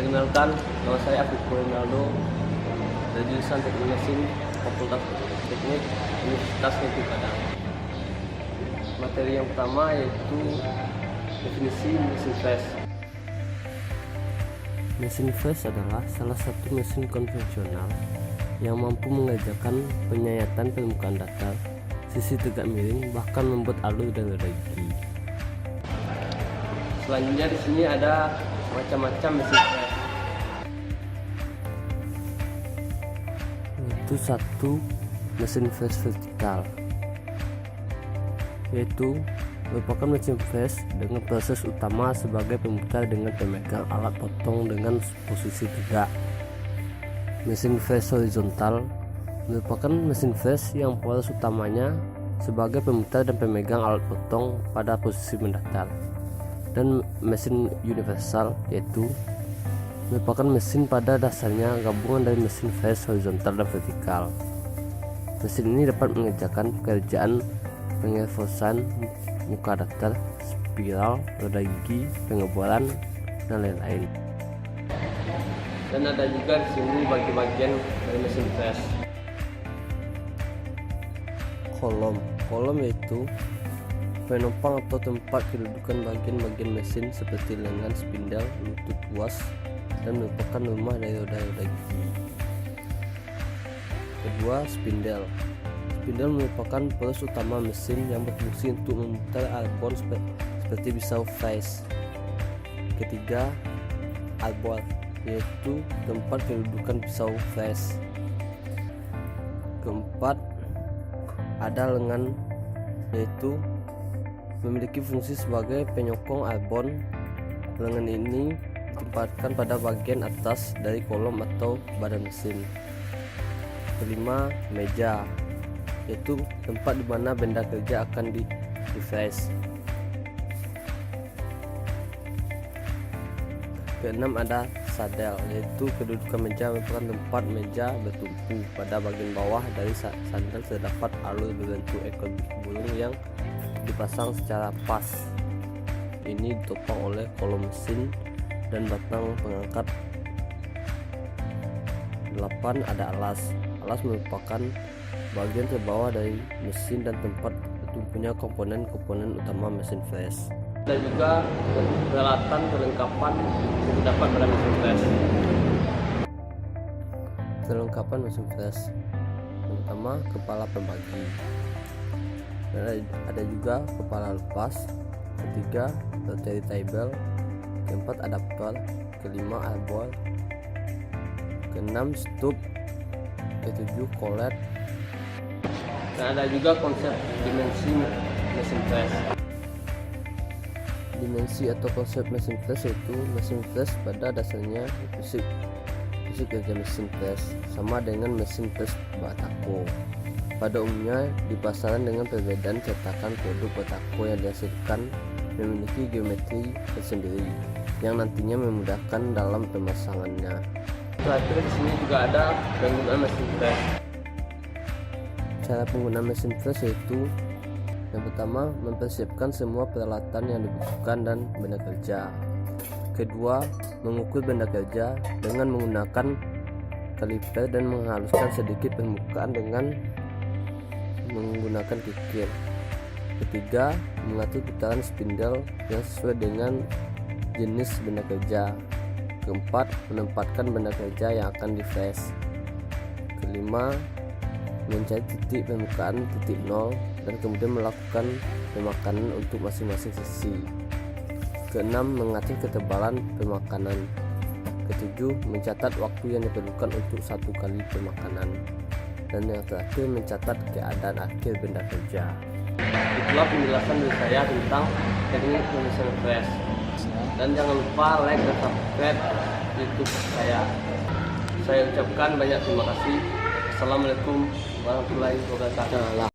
Perkenalkan, nama saya Afif Ronaldo dari jurusan Teknik Mesin Fakultas Teknik Universitas Negeri Padang. Materi yang pertama yaitu definisi mesin flash. Mesin flash adalah salah satu mesin konvensional yang mampu mengerjakan penyayatan permukaan datar, sisi tegak miring, bahkan membuat alur dan regi. Selanjutnya di sini ada macam-macam mesin flash. Itu satu, mesin flash vertikal, yaitu merupakan mesin flash dengan proses utama sebagai pemutar dengan pemegang alat potong dengan posisi tegak. Mesin flash horizontal merupakan mesin flash yang proses utamanya sebagai pemutar dan pemegang alat potong pada posisi mendatar. Dan mesin universal yaitu merupakan mesin pada dasarnya gabungan dari mesin flash horizontal dan vertikal. Mesin ini dapat mengerjakan pekerjaan pengevosan muka datar, spiral, roda gigi, pengeboran, dan lain-lain. Dan ada juga di sini bagian dari mesin flash. Kolom yaitu penopang atau tempat kedudukan bagian-bagian mesin seperti lengan, spindel, lutut, ruas, dan merupakan rumah dari roda-roda gigi. Kedua, spindel. Spindel merupakan peres utama mesin yang berfungsi untuk memutar arbor seperti pisau flash. Ketiga, arbor, yaitu tempat kedudukan pisau flash. Keempat, ada lengan, yaitu memiliki fungsi sebagai penyokong arbor. Lengan ini ditempatkan pada bagian atas dari kolom atau badan mesin. Kelima, meja, yaitu tempat di mana benda kerja akan di flash. Keenam, ada sadel, yaitu kedudukan meja merupakan tempat meja bertumpu. Pada bagian bawah dari sadel terdapat alur berbentuk ekor burung yang dipasang secara pas. Ini ditopang oleh kolom mesin dan batang pengangkat. 8, ada alas. Alas merupakan bagian terbawah dari mesin dan tempat bertumpunya komponen-komponen utama mesin flash. Dan juga peralatan perlengkapan yang terdapat pada mesin flash. Perlengkapan mesin flash yang pertama, kepala pembagi. Dan ada juga kepala lepas. Ketiga, rotary table. Keempat, adaptor. Kelima, arbor. Keenam, stub. Ketujuh, collet. Dan ada juga konsep dimensi mesin flash. Dimensi atau konsep mesin flash yaitu mesin flash pada dasarnya fisik kerja mesin flash sama dengan mesin flash batako. Pada umumnya di pasaran dengan perbedaan cetakan produk batako yang dihasilkan memiliki geometri tersendiri yang nantinya memudahkan dalam pemasangannya. Terakhir di sini juga ada penggunaan mesin flash. Cara penggunaan mesin flash yaitu yang pertama, mempersiapkan semua peralatan yang dibutuhkan dan benda kerja. Kedua, mengukur benda kerja dengan menggunakan kaliper dan menghaluskan sedikit permukaan dengan menggunakan kikir. Ketiga, mengatur putaran spindle yang sesuai dengan jenis benda kerja. Keempat, menempatkan benda kerja yang akan di flash. Kelima, mencari titik permukaan titik nol dan kemudian melakukan pemakanan untuk masing-masing sisi. Keenam, mengatur ketebalan pemakanan. Ketujuh, mencatat waktu yang diperlukan untuk satu kali pemakanan. Dan yang terakhir, mencatat keadaan akhir benda kerja. Itulah penjelasan dari saya tentang teknik mesin flash. Dan jangan lupa like dan subscribe YouTube saya. Saya ucapkan banyak terima kasih. Assalamualaikum warahmatullahi wabarakatuh.